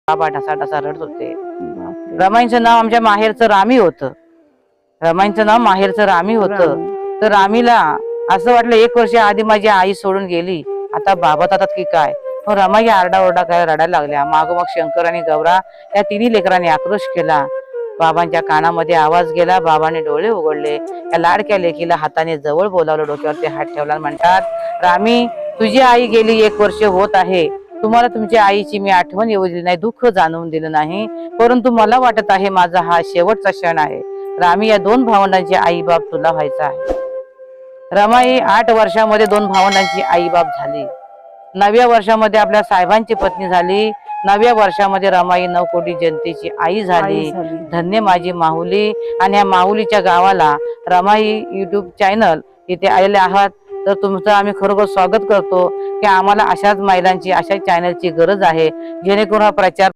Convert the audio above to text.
बाबा ढसा रडत होते. बापरे. रमाईंचं नाव आमच्या माहेरचं रामी होतं. रमाईंचं नाव माहेरचं रामी होतं. रामी. तर रामीला असं वाटलं 1 वर्ष आधी माझी आई सोडून गेली, आता बाबा जातात की काय. मग रमाई आरडाओरडा काय रडायला लागल्या. मागोमाग शंकर आणि गौरा या तिन्ही लेकरांनी आक्रोश केला. बाबांच्या कानामध्ये आवाज गेला. बाबाने डोळे उघडले. या लाडक्या लेकीला हाताने जवळ बोलावलं, डोक्यावरती हात ठेवला. म्हणतात, रामी तुझी आई गेली 1 वर्ष होत आहे. तुम्हाला तुमच्या आईची मी आठवण येऊ दिली नाही, दुःख जाणवून दिलं नाही, परंतु मला वाटत आहे माझा हा शेवटचा क्षण आहे. रामी या 2 भावंडांची आई बाप तुला व्हायचा आहे. रमाई 8 वर्षामध्ये 2 भावंडांची आई बाप झाली. 9व्या वर्षामध्ये आपल्या साहेबांची पत्नी झाली. 9व्या वर्षामध्ये रमाई 9 कोटी जनतेची आई झाली. धन्य माझी माहुली. आणि या माहुलीच्या गावाला रमाई युट्यूब चॅनल इथे आलेले आहात, तर तुमचं आम्ही खरोखर स्वागत करतो की आम्हाला अशाच महिलांची, अशाच चॅनलची गरज आहे, जेणेकरून हा प्रचार